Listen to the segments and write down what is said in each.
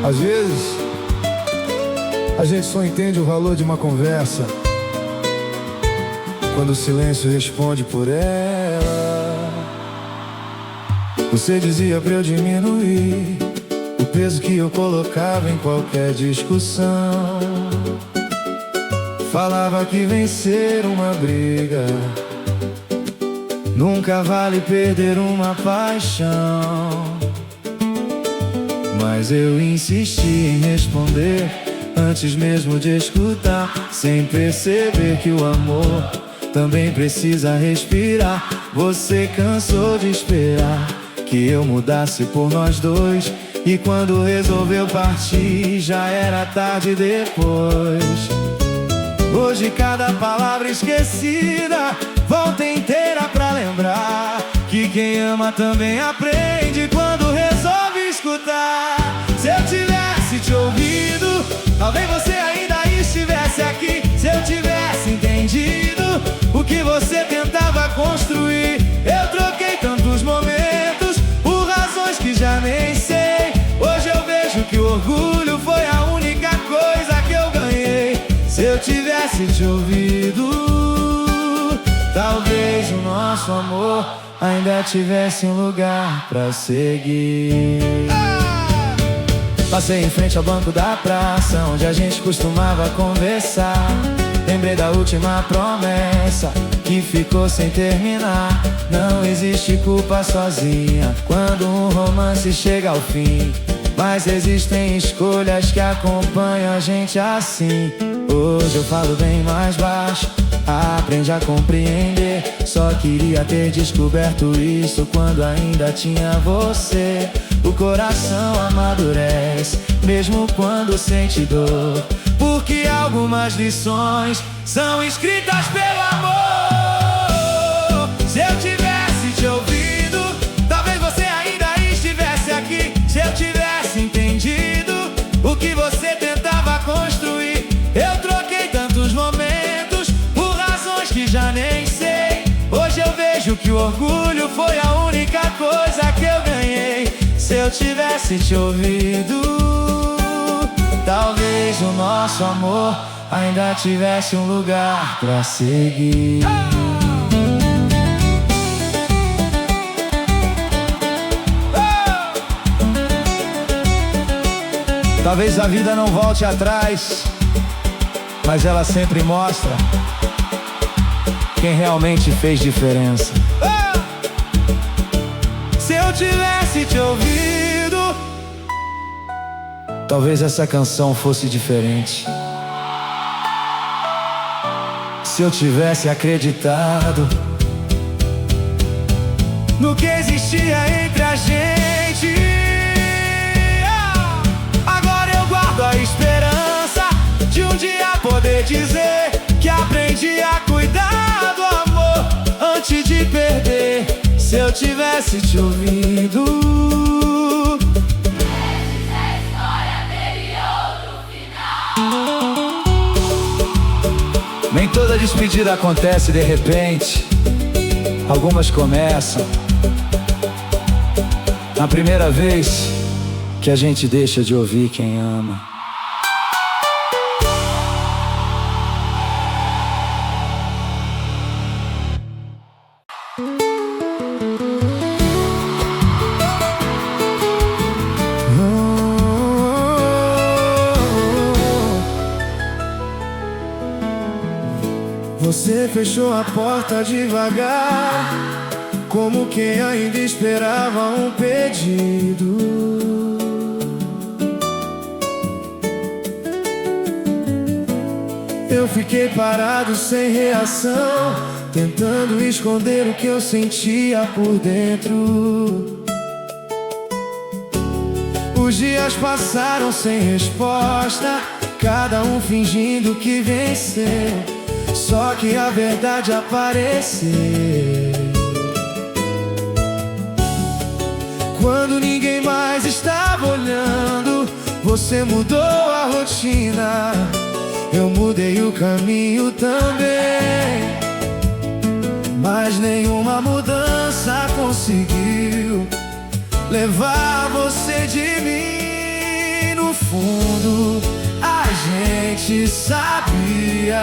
Às vezes, a gente só entende o valor de uma conversa quando o silêncio responde por ela. Você dizia pra eu diminuir o peso que eu colocava em qualquer discussão. Falava que vencer uma briga nunca vale perder uma paixão. Mas eu insisti em responder antes mesmo de escutar, sem perceber que o amor também precisa respirar. Você cansou de esperar que eu mudasse por nós dois, e quando resolveu partir já era tarde depois. Hoje cada palavra esquecida volta inteira pra lembrar que quem ama também aprende quando resolve escutar. Se eu tivesse te ouvido, talvez você ainda estivesse aqui. Se eu tivesse entendido o que você tentava construir. Eu troquei tantos momentos por razões que já nem sei. Hoje eu vejo que o orgulho foi a única coisa que eu ganhei. Se eu tivesse te ouvido, talvez o nosso amor ainda tivesse um lugar pra seguir. Passei em frente ao banco da praça, onde a gente costumava conversar. Lembrei da última promessa que ficou sem terminar. Não existe culpa sozinha quando um romance chega ao fim, mas existem escolhas que acompanham a gente assim. Hoje eu falo bem mais baixo, aprende a compreender. Só queria ter descoberto isso quando ainda tinha você. O coração amadurece, mesmo quando sente dor, porque algumas lições são escritas pelo amor. Se eu tivesse te ouvido, talvez você ainda estivesse aqui. Se eu tivesse entendido o que você tentava construir. Eu troquei tantos momentos por razões que já nem sei. Hoje eu vejo que o orgulho foi a única coisa que eu ganhei. Se eu tivesse te ouvido, talvez o nosso amor ainda tivesse um lugar pra seguir. Talvez a vida não volte atrás, mas ela sempre mostra quem realmente fez diferença. Se eu tivesse te ouvido, talvez essa canção fosse diferente. Se eu tivesse acreditado no que existia entre a gente. Agora eu guardo a esperança de um dia poder dizer que aprendi a cuidar do amor antes de perder. Se eu tivesse te ouvido, essa história teve outro final. nem toda despedida acontece de repente. Algumas começam na primeira vez que a gente deixa de ouvir quem ama. Você fechou a porta devagar, como quem ainda esperava um pedido. Eu fiquei parado sem reação, tentando esconder o que eu sentia por dentro. Os dias passaram sem resposta, cada um fingindo que venceu. Só que a verdade apareceu quando ninguém mais estava olhando. Você mudou a rotina, eu mudei o caminho também. Mas nenhuma mudança conseguiu levar você de mim. No fundo, a gente sabia,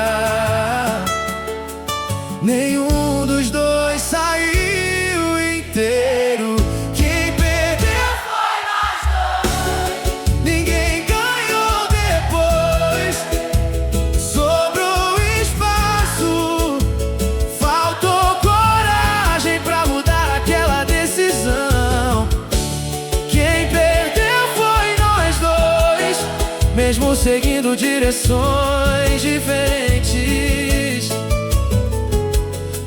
nenhum dos dois saiu inteiro. Quem perdeu Foi nós dois. ninguém ganhou depois. Sobrou espaço, faltou coragem pra mudar aquela decisão. Quem perdeu foi nós dois, mesmo seguindo direções diferentes.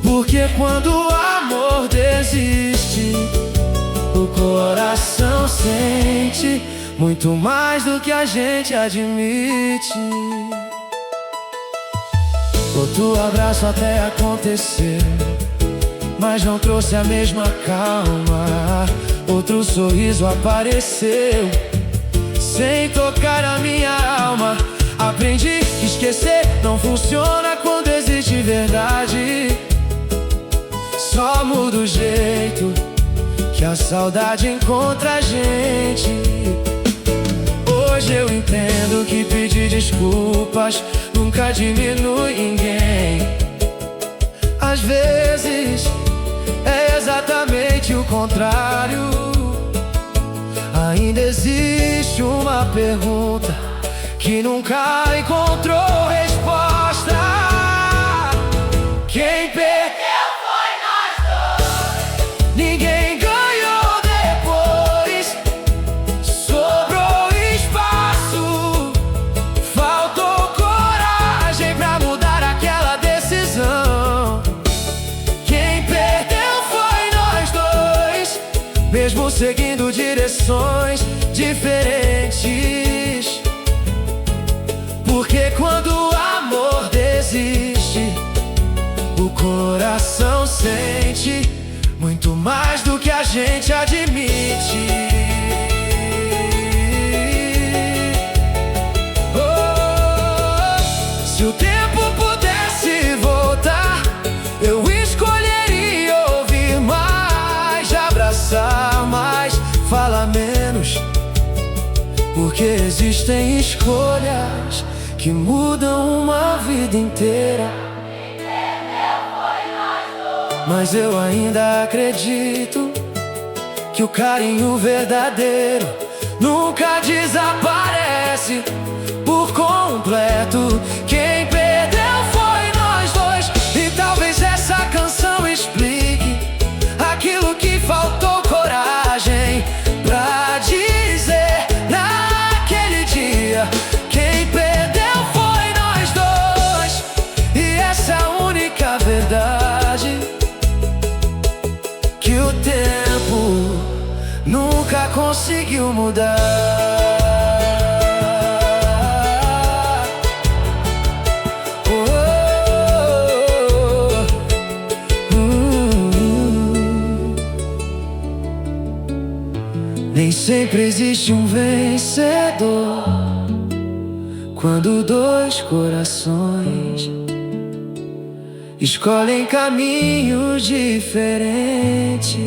Porque quando o amor desiste, o coração sente muito mais do que a gente admite. Outro abraço até aconteceu, mas não trouxe a mesma calma. Outro sorriso apareceu, sem tocar a minha alma. Aprendi que esquecer não funciona quando existe verdade. Só muda o jeito que a saudade encontra a gente. Hoje eu entendo que pedir desculpas nunca diminui ninguém. Às vezes é exatamente o contrário. Ainda existe uma pergunta que nunca encontrou resposta. Quem perdeu Foi nós dois. ninguém ganhou depois. Sobrou espaço, faltou coragem pra mudar aquela decisão. Quem perdeu foi nós dois, mesmo seguindo direções diferentes. Porque quando o amor desiste, o coração sente muito mais do que a gente admite. Oh, se o tempo pudesse voltar, eu escolheria ouvir mais, abraçar mais, falar menos. Porque existem escolhas que mudam uma vida inteira. Mas eu ainda acredito que o carinho verdadeiro nunca desaparece por completo. Quem perdeu foi nós dois, e talvez essa canção explique aquilo que faltou coragem pra dizer naquele dia. Quem perdeu foi nós dois, e essa é a única verdade que o tempo nunca conseguiu mudar. Oh, Nem sempre existe um vencedor quando dois corações escolhem caminhos diferentes.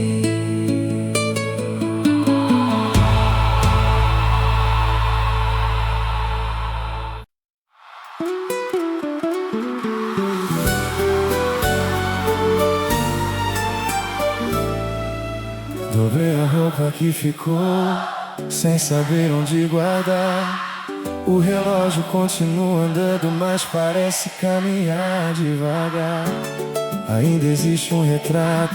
Dobrei a roupa que ficou, sem saber onde guardar. O relógio continua andando, mas parece caminhar devagar. Ainda existe um retrato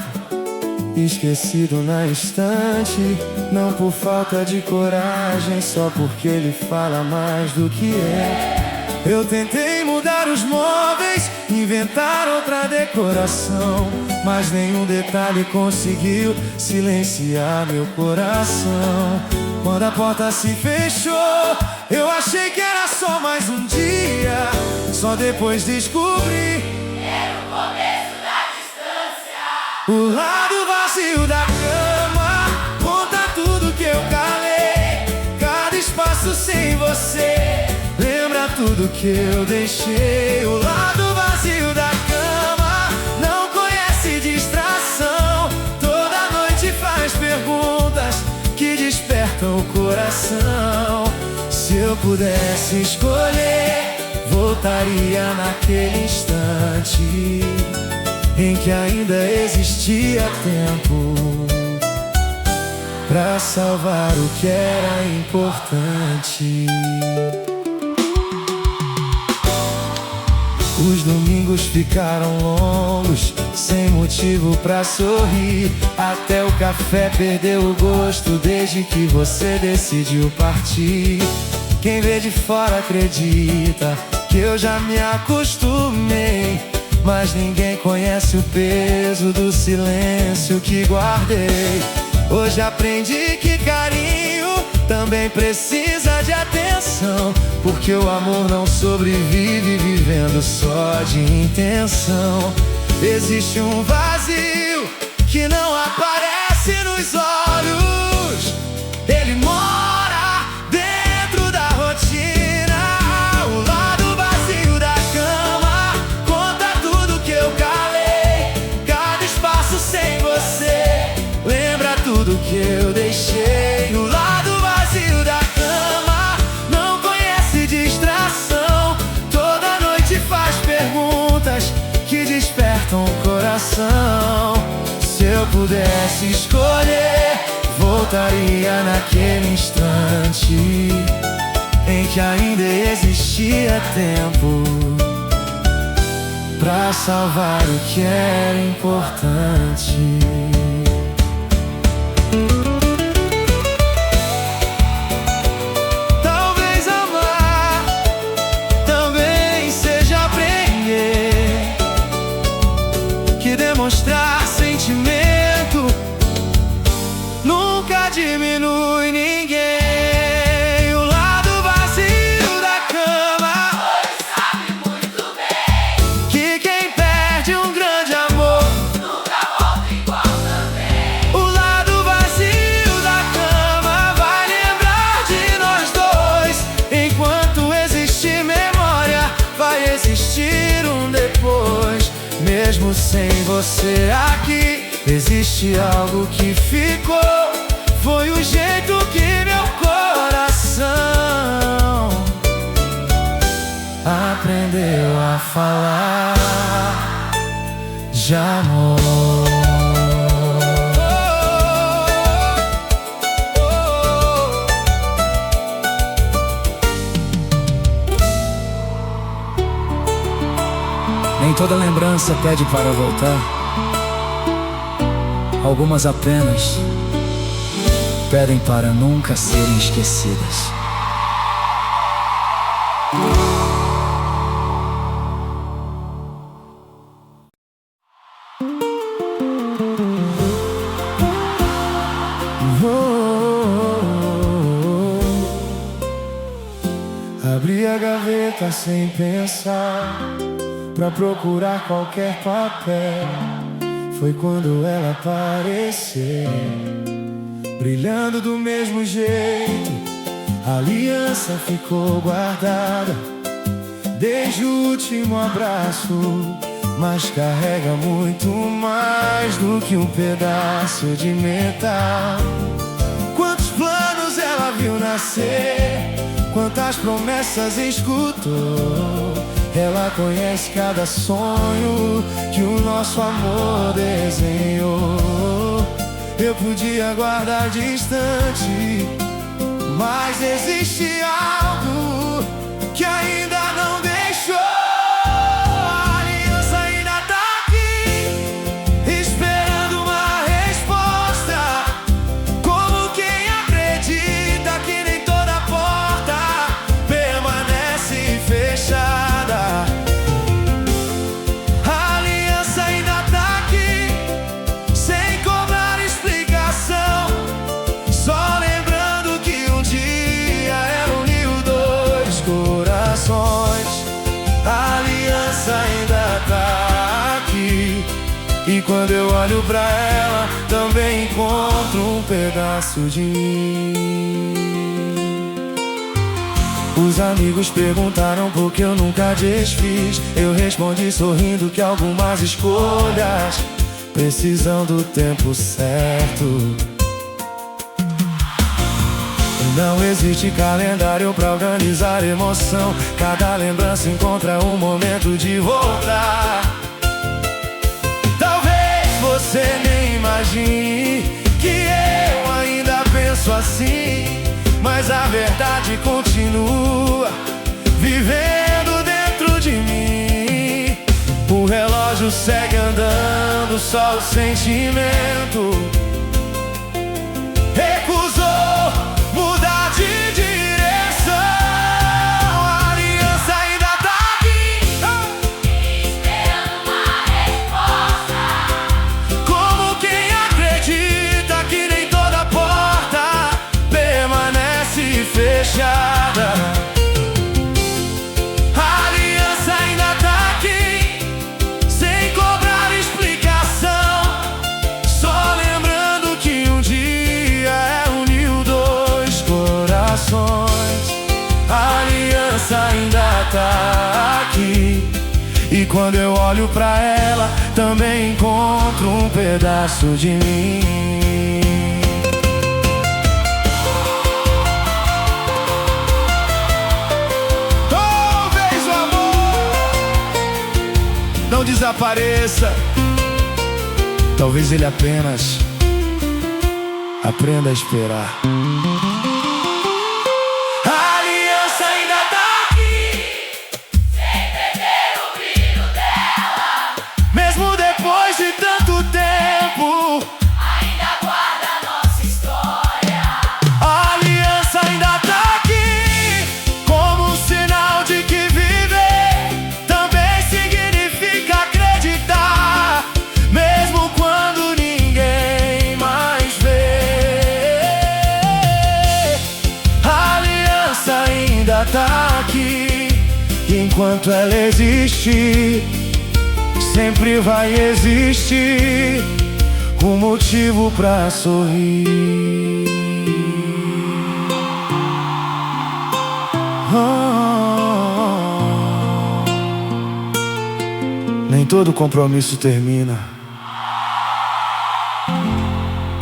esquecido na estante, não por falta de coragem, só porque ele fala mais do que é. Eu tentei mudar os móveis, inventar outra decoração, mas nenhum detalhe conseguiu silenciar meu coração. Quando a porta se fechou, eu achei que era só mais um dia. Só depois descobri Era o começo da distância. o lado vazio da cama. Conta tudo que eu calei, cada espaço sem você. Lembra tudo que eu deixei. O lado vazio da cama não conhece distração. Toda noite faz perguntas eu pudesse escolher, voltaria naquele instante em que ainda existia tempo pra salvar o que era importante. Os domingos ficaram longos, sem motivo pra sorrir. Até o café perdeu o gosto desde que você decidiu partir. Quem vê de fora acredita que eu já me acostumei, mas ninguém conhece o peso do silêncio que guardei. Hoje aprendi que carinho também precisa de atenção, porque o amor não sobrevive vivendo só de intenção. Existe um vazio que não aparece nos olhos, ele mora dentro da rotina. O lado vazio da cama conta tudo que eu calei. Cada espaço sem você lembra tudo que eu deixei. O lado vazio da cama não conhece distração, toda noite faz perguntas que despertam o coração. Se eu pudesse escolher, voltaria naquele instante em que ainda existia tempo pra salvar o que era importante. Talvez amar também seja aprender que demonstrar sentimento nunca diminui ninguém. O lado vazio da cama Pois sabe muito bem que quem perde um grande amor nunca volta igual também. o lado vazio da cama vai lembrar de nós dois. Enquanto existir memória, vai existir um depois. Mesmo sem você aqui, existe algo que ficou. Foi o jeito que meu coração aprendeu a falar de amor. Nem toda lembrança pede para voltar, algumas apenas pedem para nunca serem esquecidas. Abri a gaveta sem pensar pra procurar qualquer papel. Foi quando ela apareceu, brilhando do mesmo jeito. A aliança ficou guardada desde o último abraço, mas carrega muito mais do que um pedaço de metal. Quantos planos ela viu nascer, quantas promessas escutou. Ela conhece cada sonho que o nosso amor desenhou. Eu podia guardar distante, mas existe algo que ainda não deixou. A aliança ainda tá aqui, esperando uma resposta. Como quem acredita que nem toda porta permanece fechada. A aliança ainda tá aqui, sem cobrar explicação, só lembrando que um dia era dois corações. A aliança ainda tá aqui, e quando eu olho pra ela, também encontro um pedaço de mim. Os amigos perguntaram por que eu nunca desfiz. Eu respondi sorrindo que algumas escolhas precisam do tempo certo. Não existe calendário pra organizar emoção. Cada lembrança encontra um momento de voltar. Talvez você nem imagine que eu ainda penso assim, mas a verdade continua vivendo dentro de mim. O relógio segue andando, só o sentimento recusou mudar de direção. A aliança ainda tá aqui, esperando uma resposta. como quem acredita que nem toda porta permanece fechada. A aliança ainda tá aqui, sem cobrar explicação, só lembrando que um dia uniu dois corações. A aliança ainda tá aqui, e quando eu olho pra ela, também encontro um pedaço de mim. Talvez o amor não desapareça, talvez ele apenas aprenda a esperar. A aliança ainda tá aqui, Sem perder o brilho dela, mesmo depois de tanto tempo. ainda guarda nossa história. A aliança ainda tá aqui, como um sinal de que viver também significa acreditar, mesmo quando ninguém mais vê. A aliança ainda tá aqui, e enquanto ela existir, sempre vai existir um motivo pra sorrir. Nem todo compromisso termina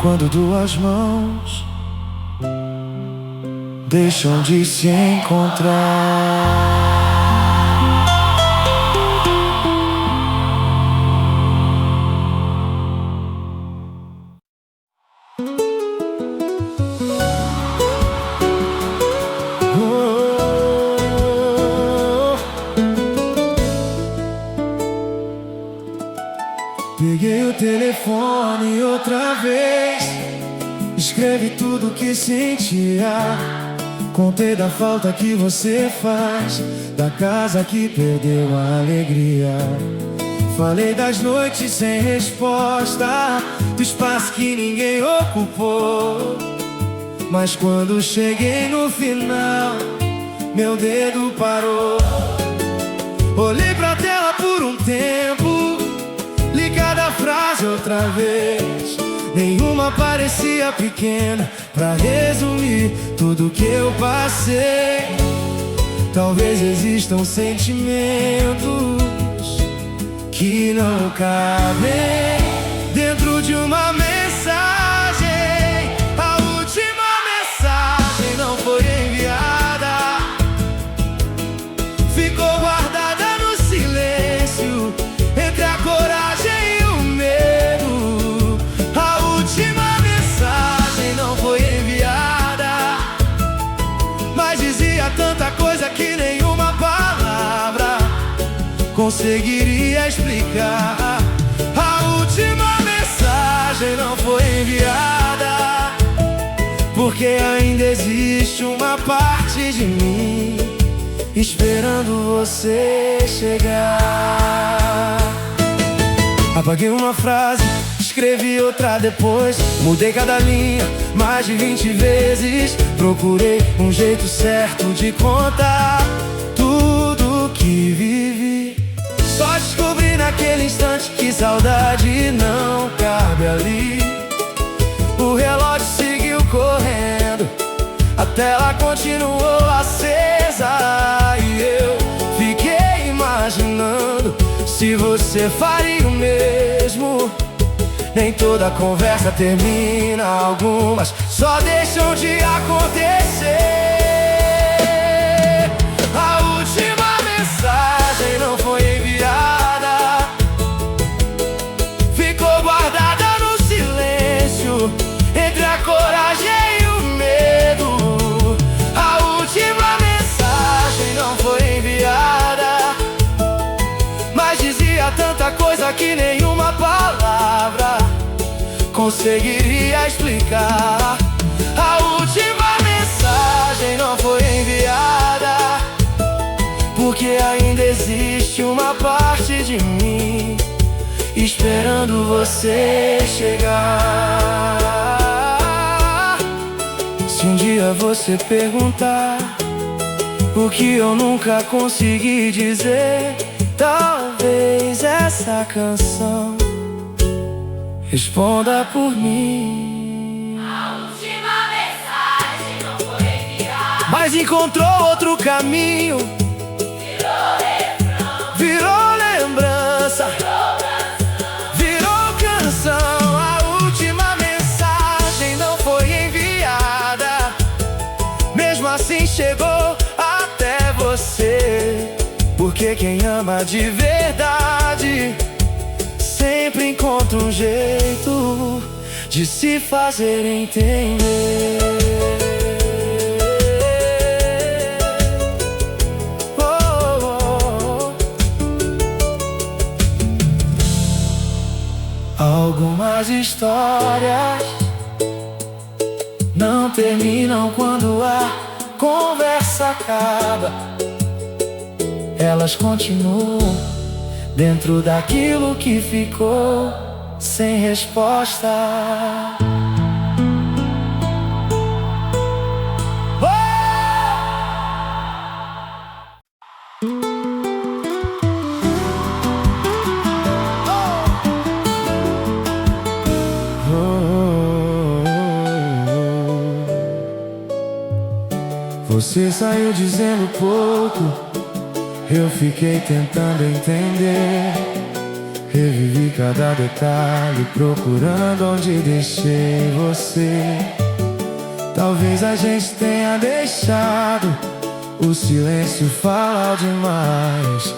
quando duas mãos deixam de se encontrar. Peguei o telefone outra vez, escrevi tudo que sentia, contei da falta que você faz, da casa que perdeu a alegria. Falei das noites sem resposta, do espaço que ninguém ocupou. Mas quando cheguei no final, meu dedo parou. Olhei pra tela por um tempo, li cada frase outra vez. Nenhuma parecia pequena pra resumir tudo que eu passei. Talvez existam sentimentos que não cabem dentro de uma mensagem. A última mensagem não foi enviada, ficou guardada no silêncio, entre a coragem e o medo. A última mensagem não foi enviada, mas dizia tanta coisa que nenhuma palavra conseguiria explicar. A última mensagem não foi enviada, porque ainda existe uma parte de mim esperando você chegar. Apaguei uma frase, escrevi outra depois, mudei cada linha mais de 20 vezes. Procurei um jeito certo de contar tudo que vivi. Só descobri naquele instante que saudade não cabe ali. O relógio seguiu correndo, a tela continuou acesa, e eu fiquei imaginando se você faria o mesmo. Nem toda conversa termina, algumas só deixam de acontecer. A última mensagem não foi enviada, ficou guardada no silêncio, entre a coragem e o medo. A última mensagem não foi enviada, mas dizia tanta coisa que nenhuma palavra conseguiria explicar. A última mensagem não foi enviada, porque ainda existe uma parte de mim esperando você chegar. Se um dia você perguntar o que eu nunca consegui dizer, talvez essa canção responda por mim. A última mensagem não foi enviada, Mas encontrou outro caminho, virou refrão, virou lembrança, virou canção. A última mensagem não foi enviada, mesmo assim chegou até você. Porque quem ama de verdade sempre encontra um jeito de se fazer entender. Algumas histórias não terminam quando a conversa acaba. Elas continuam dentro daquilo que ficou sem resposta. Você saiu dizendo pouco, eu fiquei tentando entender. Revivi cada detalhe, procurando onde deixei você. Talvez a gente tenha deixado o silêncio falar demais,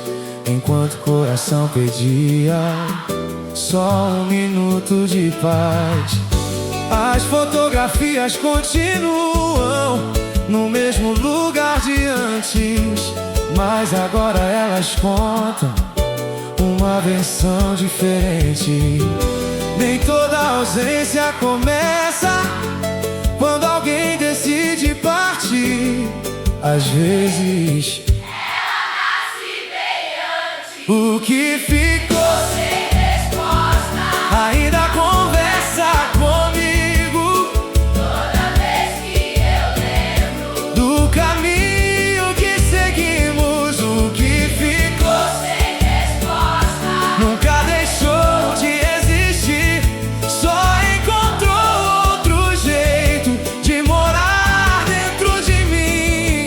enquanto o coração pedia só um minuto de paz. As fotografias continuam no mesmo lugar de antes, mas agora elas contam uma versão diferente. Nem toda ausência começa quando alguém decide partir. Às vezes ela nasce bem antes. o que ficou Sem resposta, ainda conversa comigo. toda vez que eu lembro, Do caminho que seguimos, o que ficou sem resposta, nunca deixou de existir, só encontrou outro jeito de morar dentro de mim.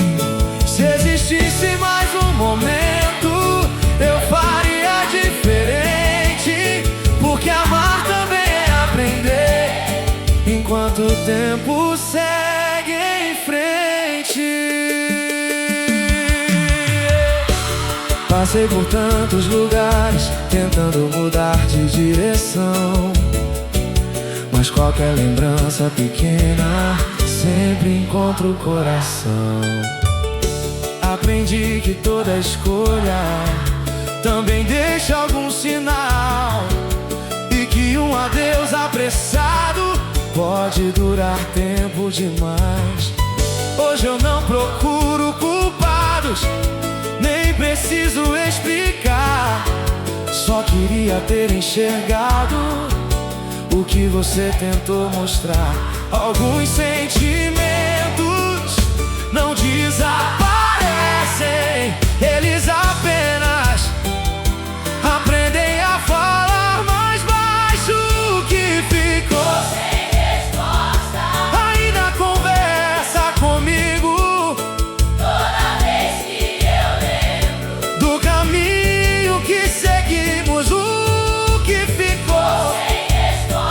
Se existisse mais um momento, eu faria diferente, porque amar também é aprender, enquanto o tempo segue em frente. Passei por tantos lugares tentando mudar de direção, mas qualquer lembrança pequena sempre encontra o coração. Aprendi que toda escolha também deixa algum sinal, e que um adeus apressado pode durar tempo demais. Hoje eu não procuro culpados, nem preciso explicar. Só queria ter enxergado o que você tentou mostrar. Alguns sentimentos não desaparecem, eles apenas aprendem a falar mais baixo. O que ficou sem resposta, ainda conversa comigo. toda vez que eu lembro, Do caminho que seguimos, o que ficou sem resposta.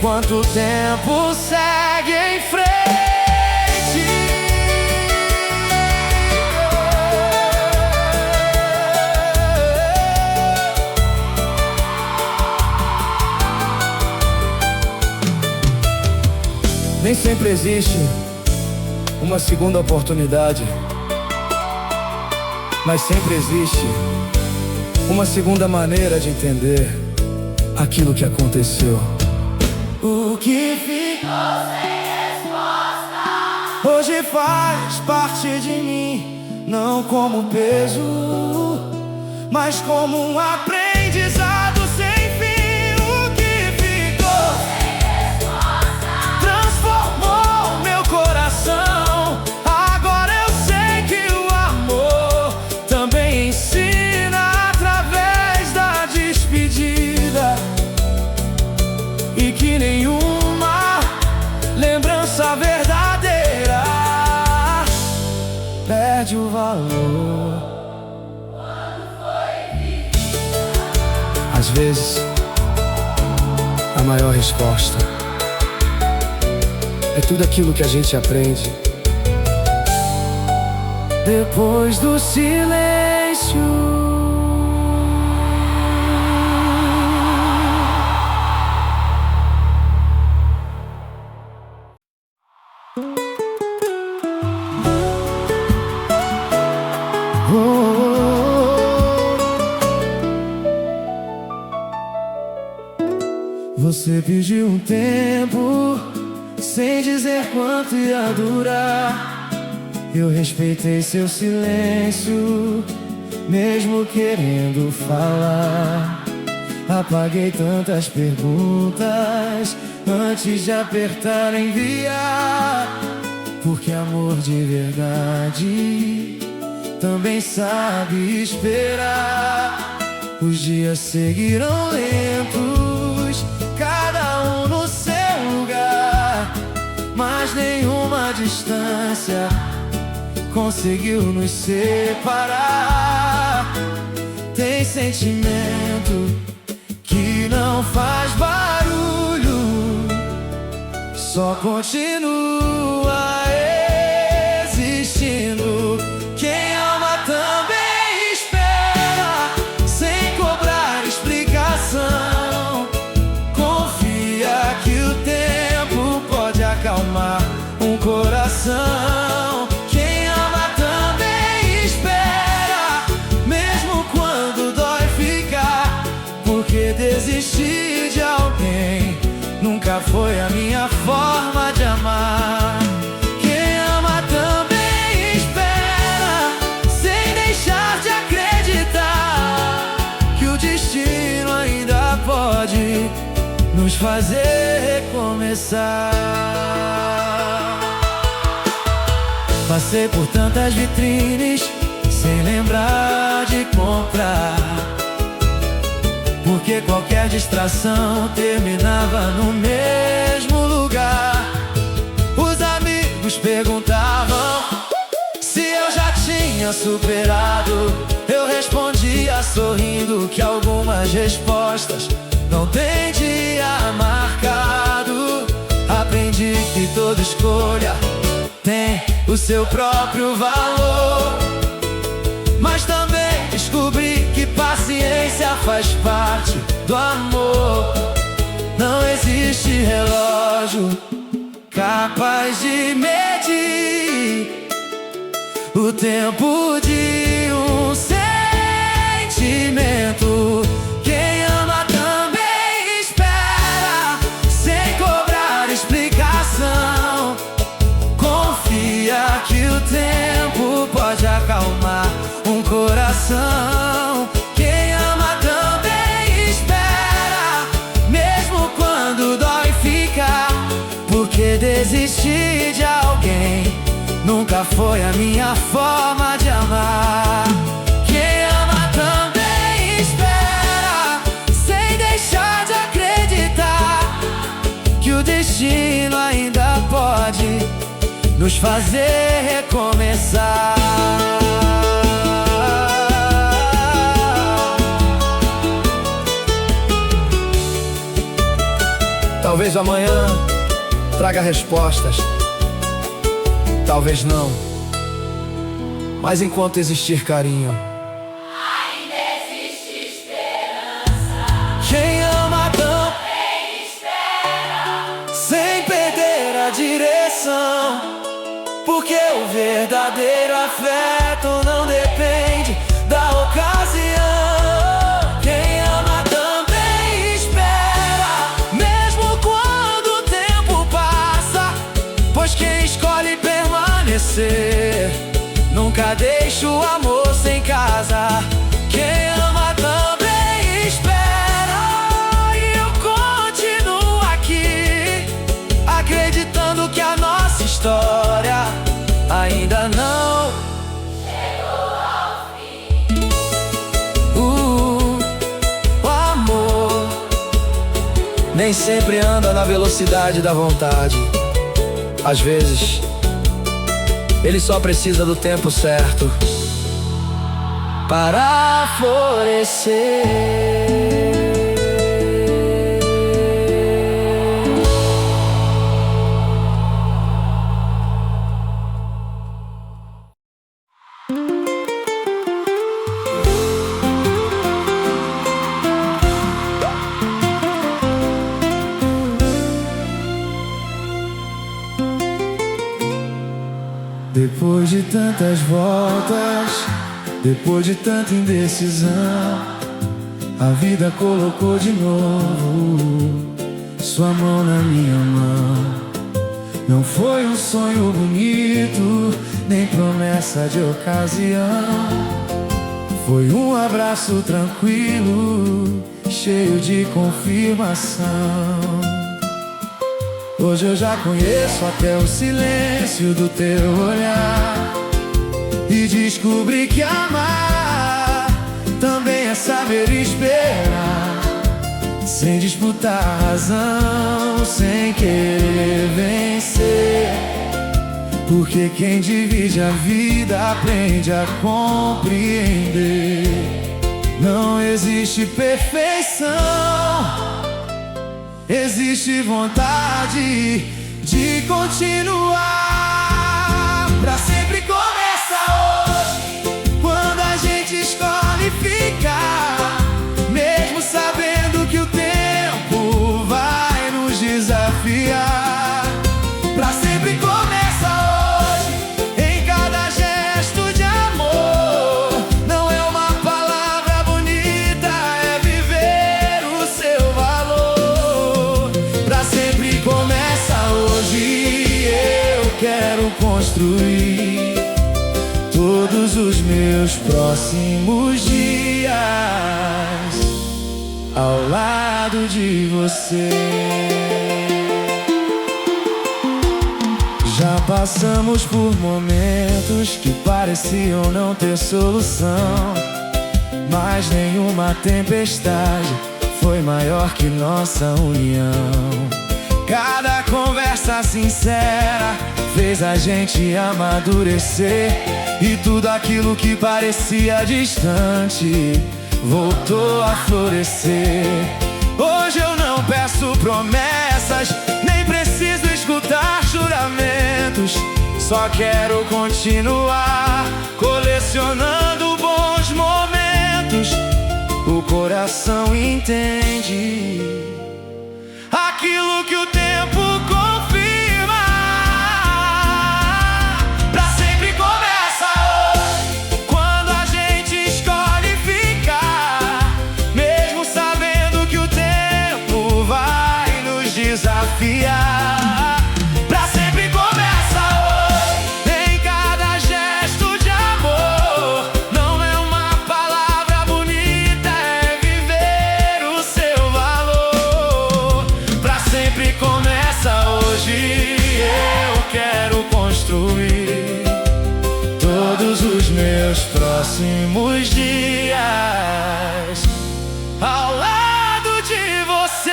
enquanto o tempo segue em frente. Nem sempre existe uma segunda oportunidade, mas sempre existe uma segunda maneira de entender aquilo que aconteceu. O que ficou sem resposta hoje faz parte de mim, não como peso, mas como um aprendizado sem fim. O que ficou sem resposta transformou meu coração. Agora eu sei que o amor também ensina através da despedida, e que nenhuma lembrança verdadeira perde o valor. Às vezes, a maior resposta é tudo aquilo que a gente aprende depois do silêncio. Você pediu um tempo sem dizer quanto ia durar. Eu respeitei seu silêncio, mesmo querendo falar. Apaguei tantas perguntas antes de apertar enviar, porque amor de verdade também sabe esperar. Os dias seguirão lentos, cada um no seu lugar, mas nenhuma distância conseguiu nos separar. Tem sentimento que não faz barulho, só continua existindo. Quem ama também espera, sem cobrar explicação. Confia que o tempo pode acalmar um coração. Quem ama também espera, mesmo quando dói ficar, porque desistir de alguém nunca foi a minha forma de amar. Quem ama também espera, sem deixar de acreditar que o destino ainda pode nos fazer recomeçar. Passei por tantas vitrines sem lembrar de comprar, porque qualquer distração terminava no mesmo lugar. Os amigos perguntavam se eu já tinha superado. Eu respondia sorrindo que algumas respostas não tem dia marcado. Aprendi que toda escolha tem o seu próprio valor, mas também descobri que paciência faz parte do amor. Não existe relógio capaz de medir o tempo de um sentimento. Quem ama também espera, sem cobrar explicação. Confia que o tempo pode acalmar um coração. Quem ama também espera, mesmo quando dói ficar, porque desistir de alguém nunca foi a minha forma de amar. Quem ama também espera, sem deixar de acreditar que o destino ainda pode nos fazer recomeçar. Talvez o amanhã traga respostas, talvez não. Mas enquanto existir carinho, ainda existe esperança. quem ama Também espera. sem perder a direção, porque o verdadeiro afeto não depende da ocasião. Quem ama também espera, mesmo quando o tempo passa, pois quem escolhe permanecer nunca deixa o amor sem casa. Quem ama também espera, e eu continuo aqui, acreditando que a nossa história ainda não Chegou ao fim. O amor nem sempre anda na velocidade da vontade. Às vezes ele só precisa do tempo certo para florescer. Depois de tantas voltas, depois de tanta indecisão, a vida colocou de novo sua mão na minha mão. Não foi um sonho bonito, nem promessa de ocasião. Foi um abraço tranquilo, cheio de confirmação. Hoje eu já conheço até o silêncio do teu olhar, e descobri que amar também é saber esperar, sem disputar a razão, sem querer vencer. Porque quem divide a vida aprende a compreender. Não existe perfeição, existe vontade de continuar. Pra sempre começa hoje, quando a gente escolhe ficar, mesmo sabendo que o tempo vai nos desafiar. Pra sempre começa hoje, em cada gesto de amor. Não é uma palavra bonita, é viver o seu valor. Pra sempre começa hoje, eu quero construir todos os meus próximos dias ao lado de você. Já passamos por momentos que pareciam não ter solução, mas nenhuma tempestade foi maior que nossa união. Cada conversa sincera fez a gente amadurecer, e tudo aquilo que parecia distante voltou a florescer. Hoje eu não peço promessas, nem preciso escutar juramentos. Só quero continuar colecionando bons momentos. O coração entende aquilo que o tempo confirma. Pra sempre começa hoje, quando a gente escolhe ficar, mesmo sabendo que o tempo vai nos desafiar. Pra sempre começa hoje, em cada gesto de amor. Não é uma palavra bonita, é viver o seu valor. Pra sempre começa hoje, eu quero construir todos os meus próximos dias ao lado de você.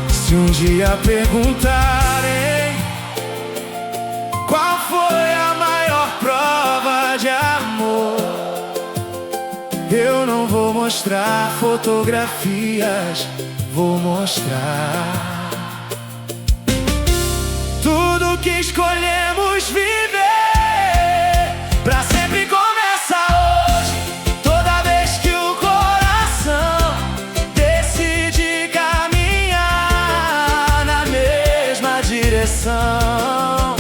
Se um dia perguntarem mostrar fotografias, vou mostrar tudo que escolhemos viver. Pra sempre começa hoje, toda vez que o coração decide caminhar na mesma direção.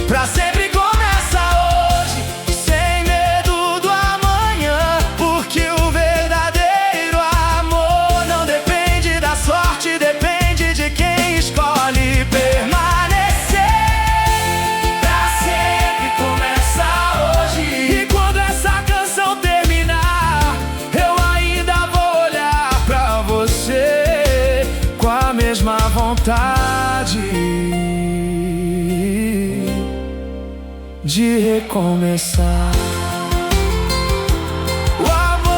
Pra sempre começa hoje, sem medo do amanhã, porque o verdadeiro amor não depende da sorte, depende de quem escolhe permanecer. Pra sempre começa hoje, e quando essa canção terminar, eu ainda vou olhar pra você com a mesma vontade de recomeçar. O amor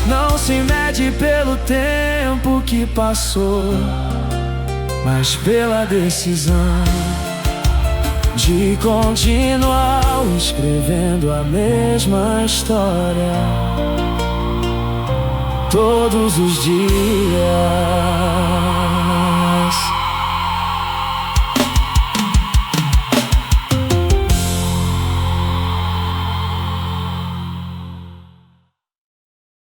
não se mede pelo tempo que passou, mas pela decisão de continuar escrevendo a mesma história todos os dias.